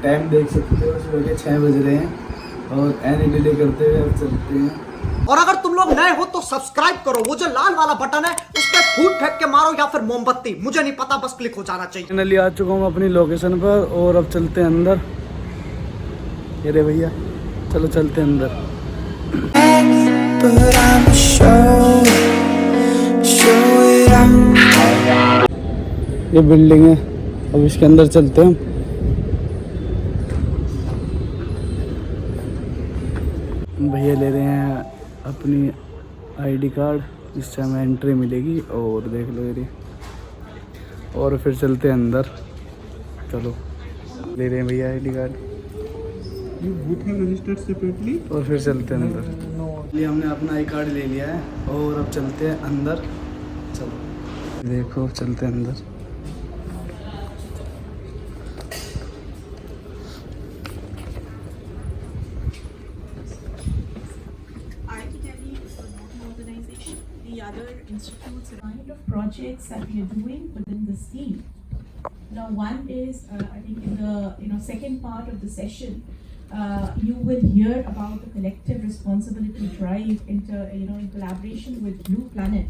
Time देख सकते हो, सुबह के 6 बज रहे हैं और एनी डिले करते हुए अब चलते हैं। और अगर तुम लोग नए हो तो सब्सक्राइब करो, वो जो लाल वाला बटन है उस पर फूट फेंक के मारो या फिर मोमबत्ती, मुझे नहीं पता, बस क्लिक हो जाना चाहिए। फाइनली आ चुका हूँ अपनी लोकेशन पर और अब चलते हैं अंदर। ये रे भैया, चलो चलते हैं अंदर। ये बिल्डिंग है, अब इसके अंदर चलते हैं। भैया ले रहे हैं अपनी आईडी कार्ड, जिससे हमें एंट्री मिलेगी। और देख लो ये, और फिर चलते हैं अंदर। चलो, ले रहे हैं भैया आईडी कार्ड, रजिस्टर्ड सेपरेटली, और फिर चलते हैं अंदर। ये हमने अपना आई कार्ड ले लिया है और अब चलते हैं अंदर। चलो देखो, चलते हैं अंदर। The other institutes, kind of projects that we are doing within this team. Now, one is I think in the second part of the session, you will hear about the collective responsibility drive in collaboration with Blue Planet.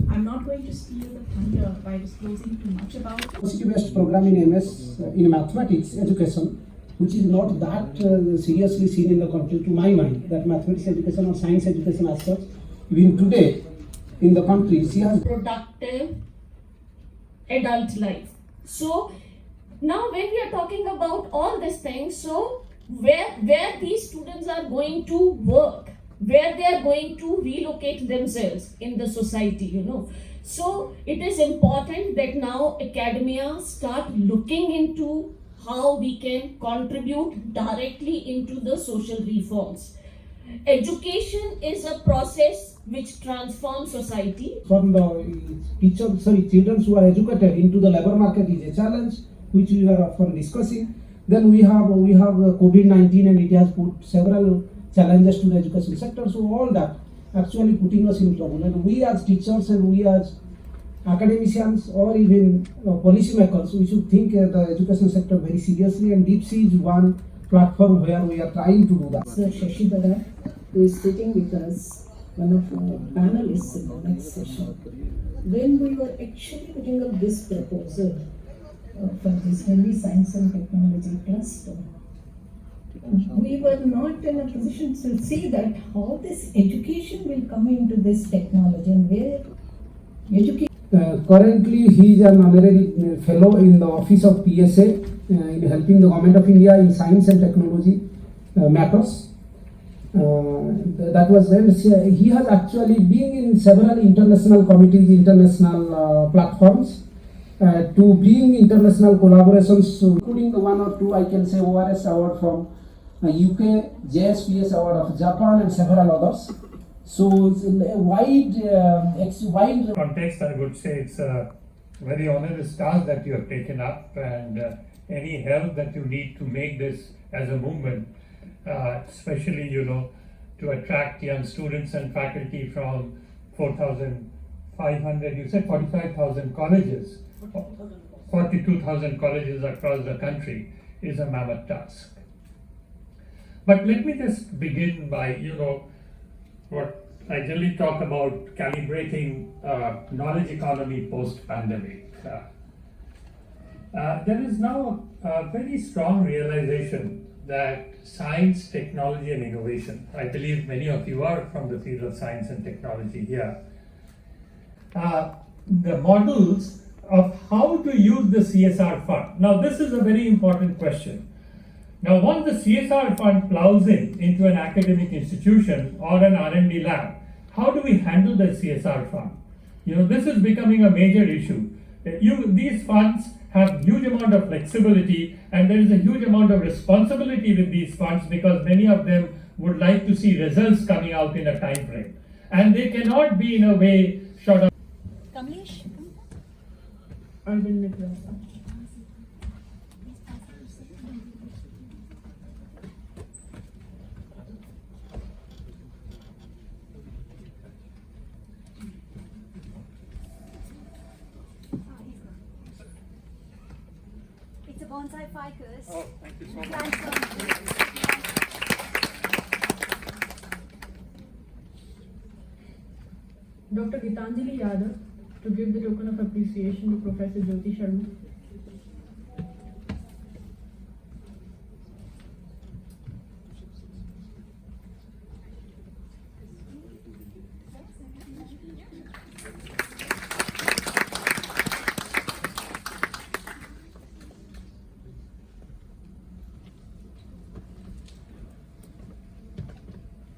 I'm not going to steal the thunder by disclosing too much about it. Based program in MS in mathematics education, which is not that seriously seen in the country, to my mind, that mathematics education or science education as such, even today in the country, she has productive adult life. So now when we are talking about all these things, so where these students are going to work, where they are going to relocate themselves in the society, so it is important that now academia start looking into how we can contribute directly into the social reforms. Education is a process which transforms society. From the children who are educated into the labor market is a challenge which we are often discussing. Then we have COVID-19, and it has put several challenges to the education sector. So all that actually putting us in trouble. And we as teachers and we as academicians or even policy makers, we should think the education sector very seriously. And DeepSea is one platform where we are trying to do that. Sir Shashidhara, who is sitting with us, one of our panelists in the next session, when we were actually putting up this proposal for this healthy science and technology cluster, we were not in a position to see that how this education will come into this technology and where education. Currently, he is an honorary fellow in the office of PSA in helping the government of India in science and technology matters. That was then he has actually been in several international committees, international platforms to bring international collaborations, including the one or two I can say ORS award from UK, JSPS award of Japan, and several others. So it's a wide context. I would say it's a very onerous task that you have taken up, and any help that you need to make this as a movement, especially to attract young students and faculty from 4,500, you said 45,000 colleges, 42,000 colleges across the country, is a mammoth task. But let me just begin by what I generally talk about, calibrating knowledge economy post-pandemic. There is now a very strong realization that science, technology, and innovation, I believe many of you are from the field of science and technology here, the models of how to use the CSR fund. Now, this is a very important question. Now, once the CSR fund plows into an academic institution or an R&D lab, how do we handle the CSR fund? This is becoming a major issue. These funds have huge amount of flexibility, and there is a huge amount of responsibility with these funds, because many of them would like to see results coming out in a time frame, and they cannot be in a way short of. Kamlesh, urban network. bonsai ficus. Oh, thank you so much. Plant some. Dr. Gitanjali Yadav to give the token of appreciation to Professor Jyoti Sharma.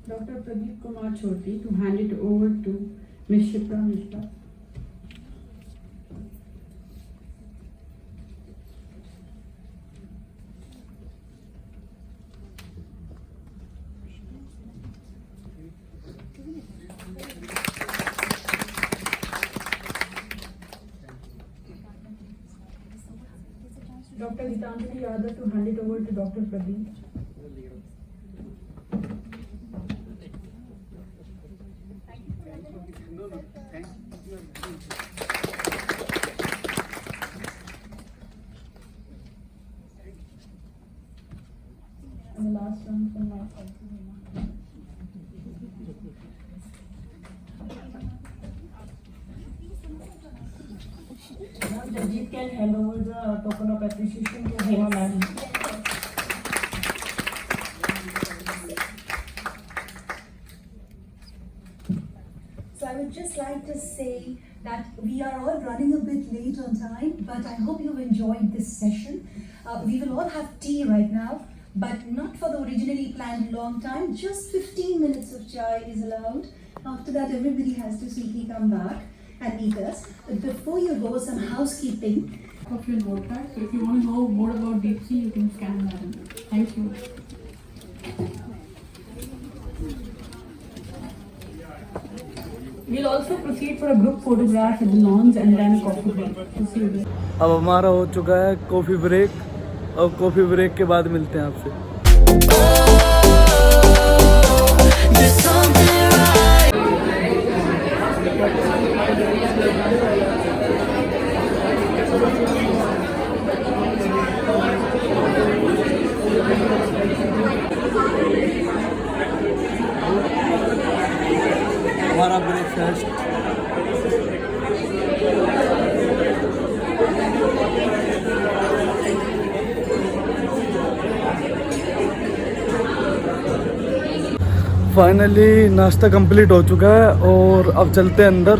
Dr. Pradeep Kumar Choti to hand it over to Ms. Shipra Mishra. Dr. Gitanjali Yadav to hand it over to Dr. Pradeep. And the last one from my side. Now Jajit can hand over the token of appreciation to Hema ma'am. So I would just like to say that we are all running a bit late on time, but I hope you've enjoyed this session. We will all have tea right now, but not for the originally planned long time. Just 15 minutes of chai is allowed. After that, everybody has to sweetly come back and meet us. But before you go, some housekeeping. Of your notepad. So if you want to know more about deep sea, you can scan that. Thank you. We'll also proceed for a group photograph at the lawns and then a coffee break. We'll see you there. अब हमारा हो चुका है coffee break और coffee break के बाद मिलते हैं आपसे। हमारा ब्रेकफास्ट फाइनली नाश्ता कंप्लीट हो चुका है और अब चलते हैं अंदर।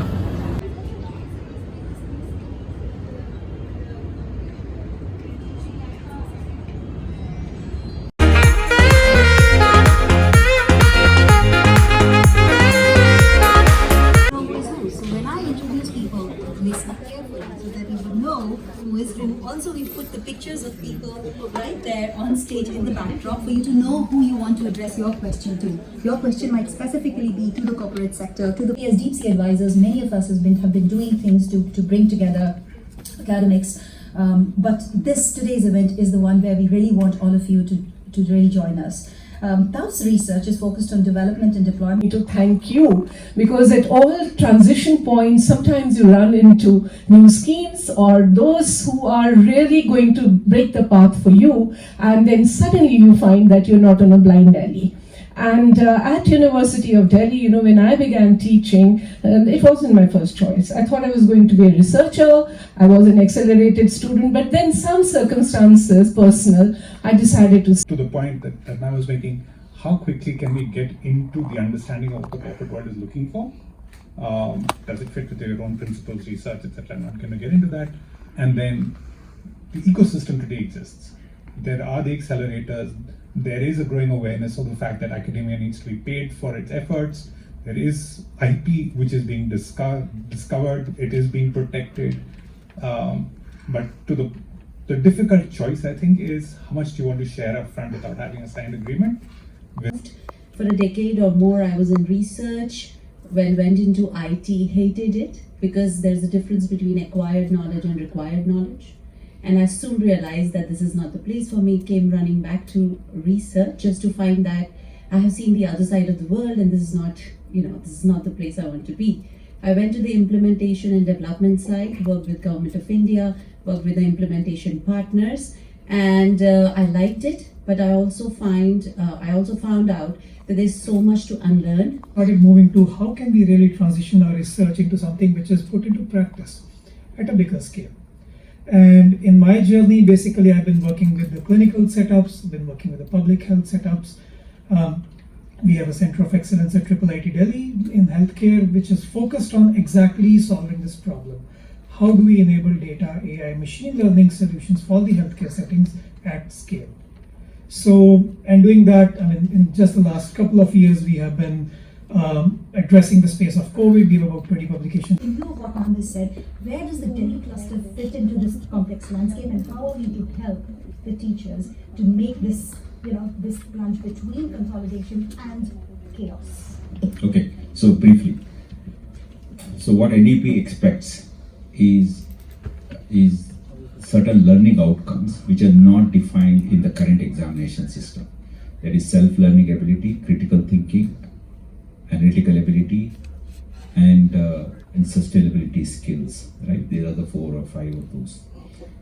So when I introduce people, listen carefully so that you would know who is who. Also, we put the pictures of people right there on stage in the backdrop for you to know who you want to address your question to. Your question might specifically be to the corporate sector, to the as deep sea advisors. Many of us have been doing things to bring together academics. But today's event is the one where we really want all of you to really join us. TAF's research is focused on development and deployment. To thank you, because at all transition points sometimes you run into new schemes or those who are really going to break the path for you, and then suddenly you find that you're not on a blind alley. And at University of Delhi, you know, when I began teaching, it wasn't my first choice. I thought I was going to be a researcher. I was an accelerated student, but then some circumstances, personal, I decided to the point that I was making, how quickly can we get into the understanding of what the corporate world is looking for? Does it fit with your own principles, research, etc.? I'm not going to get into that. And then the ecosystem today exists. There are the accelerators. There is a growing awareness of the fact that academia needs to be paid for its efforts. There is IP which is being discovered. It is being protected. But to the difficult choice, I think, is how much do you want to share up front without having a signed agreement? For a decade or more, I was in research. Went into IT, hated it because there's a difference between acquired knowledge and required knowledge. And I soon realized that this is not the place for me. Came running back to research just to find that I have seen the other side of the world, and this is not, this is not the place I want to be. I went to the implementation and development side, worked with Government of India, worked with the implementation partners, and I liked it. But I also found out that there's so much to unlearn. Started moving to how can we really transition our research into something which is put into practice at a bigger scale. And in my journey, basically, I've been working with the clinical setups, been working with the public health setups. We have a Center of Excellence at IIIT Delhi in healthcare, which is focused on exactly solving this problem. How do we enable data, AI, machine learning solutions for the healthcare settings at scale? So, and doing that, I mean, in just the last couple of years, we have been addressing the space of COVID. We have about 20 publications. In view of what Mohammed said, where does the Delhi cluster fit into this complex landscape, and how are we to help the teachers to make this, this plunge between consolidation and chaos? Okay, so briefly, so what NDP expects is certain learning outcomes which are not defined in the current examination system. That is self-learning ability, critical thinking, analytical ability, and sustainability skills, right? There are the 4 or 5 of those.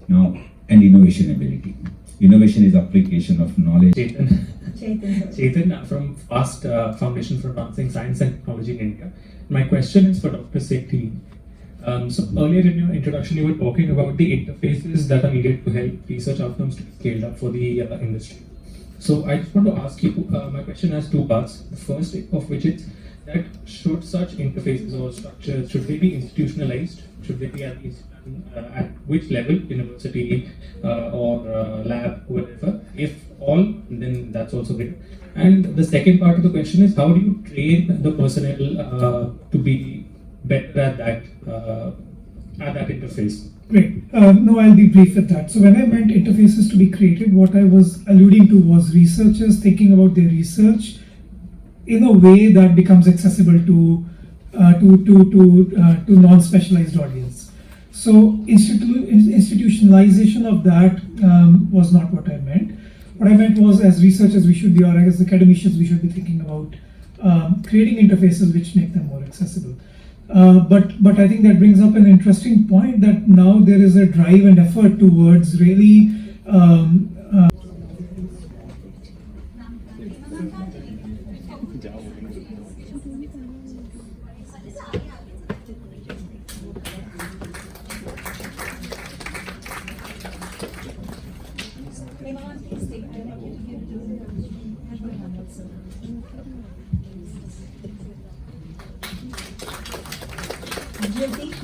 Now, and innovation ability. Innovation is application of knowledge. Chetan from FAST Foundation for Advancing Science and Technology in India. My question is for Dr. Sethi. So earlier in your introduction, you were talking about the interfaces that are needed to help research outcomes to be scaled up for the industry. So I just want to ask you, my question has 2 parts. The first of which is that should such interfaces or structures, should they be institutionalized? Should they be at which level, university or lab, whatever? If all, then that's also great. And the second part of the question is, how do you train the personnel to be better at that interface? Great. No, I'll be brief with that. So when I meant interfaces to be created, what I was alluding to was researchers thinking about their research in a way that becomes accessible to non-specialized audience. So institutionalization of that was not what I meant. What I meant was, as researchers, we should be, or as academicians, we should be thinking about creating interfaces which make them more accessible. But I think that brings up an interesting point that now there is a drive and effort towards really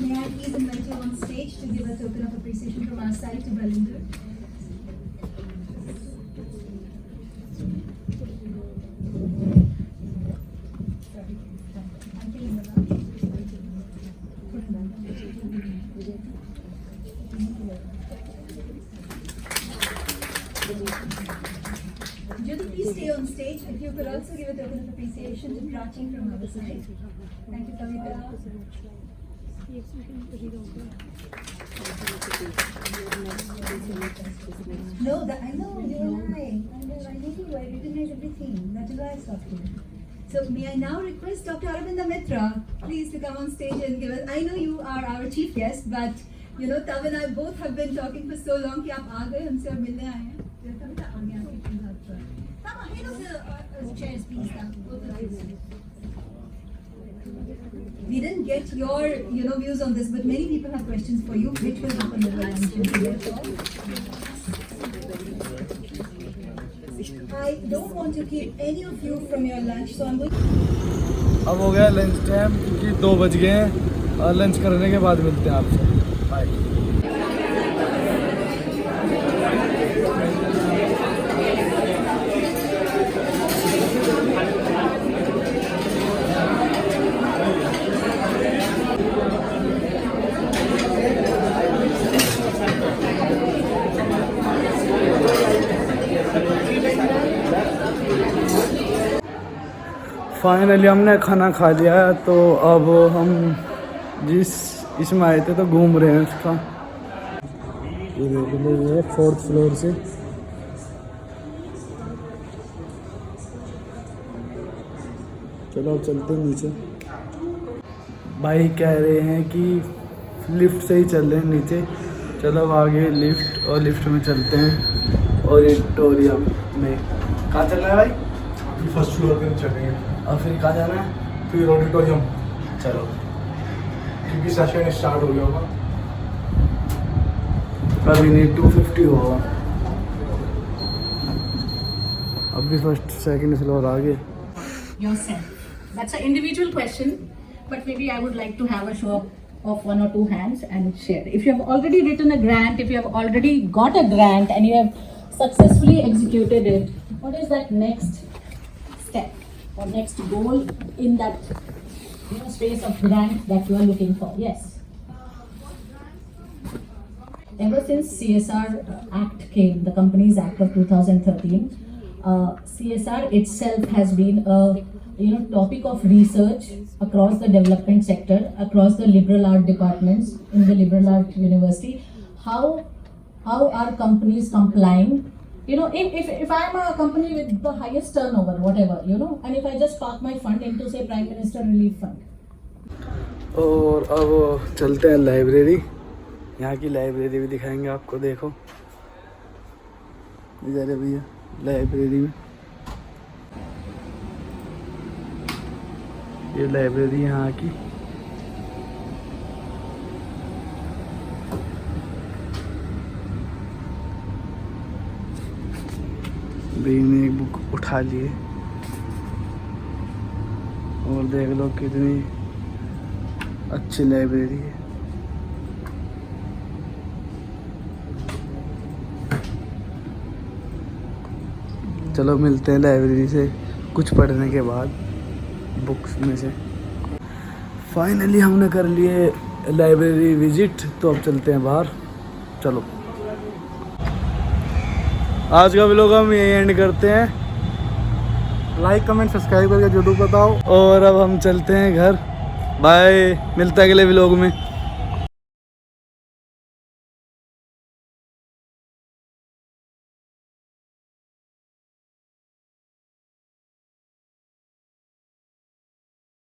May I please invite you on stage to give a token of appreciation from our side to Balinder. Jyoti, please stay on stage. If you could also give a token of appreciation to Prachi from our side. Thank you, Kavita. No, I know, you and I know you, I recognize everything. That is why I stopped you. So may I now request Dr. Aravinda Mitra, please, to come on stage and give us, I know you are our chief guest, but Tav and I both have been talking for so long कि आप आ गए हमसे और मिलने आए हैं. Kavita, आगे आके please हाथ पर. Come ahead of the chairs, please. We didn't get your views on this, but many people have questions for you, which will happen with lunch. I don't want to keep any of you from your lunch, so I'm going. अब हो गया lunch time, क्योंकि 2 बज गए हैं और lunch करने के बाद मिलते हैं आपसे. बाय. फाइनली हमने खाना खा लिया है, तो अब हम जिस इसमें आए थे तो घूम रहे हैं उसका. ये देख लो, ये 4th फ्लोर से. चलो चलते हैं नीचे. भाई कह रहे हैं कि लिफ्ट से ही चल रहे हैं नीचे, चलो अब आगे लिफ्ट, और लिफ्ट में चलते हैं ऑडिटोरियम में। कहाँ चलना है भाई? अभी फर्स्ट फ्लोर पे चलेंगे और फिर कहाँ जाना है? फिर ऑडिटोरियम, चलो। क्योंकि सेशन स्टार्ट हो गया होगा। अभी नहीं, 250 होगा। अभी फर्स्ट सेकंड फ्लोर आगे। Yourself. That's an individual question, but maybe I would like to have a show of 1 or 2 hands and share. If you have already written a grant, if you have already got a grant and you have successfully executed it, what is that next step or next goal in that space of grant that you are looking for? Yes. Ever since CSR Act came, the Companies Act of 2013, CSR itself has been a topic of research across the development sector, across the liberal art departments in the liberal art university. How are companies complying? If I'm a company with the highest turnover, whatever, and if I just park my fund into say Prime Minister Relief Fund. और अब चलते हैं library. यहाँ की library भी दिखाएंगे आपको। देखो इधर है भैया लाइब्रेरी में, ये लाइब्रेरी यहाँ की। भैया ने एक बुक उठा ली है और देख लो कितनी अच्छी लाइब्रेरी है। चलो मिलते हैं लाइब्रेरी से कुछ पढ़ने के बाद बुक्स में से। फाइनली हमने कर लिए लाइब्रेरी विजिट, तो अब चलते हैं बाहर। चलो आज का व्लॉग हम यही एंड करते हैं। लाइक कमेंट सब्सक्राइब करके जरूर बताओ, और अब हम चलते हैं घर। बाय, मिलते हैं अगले व्लॉग में।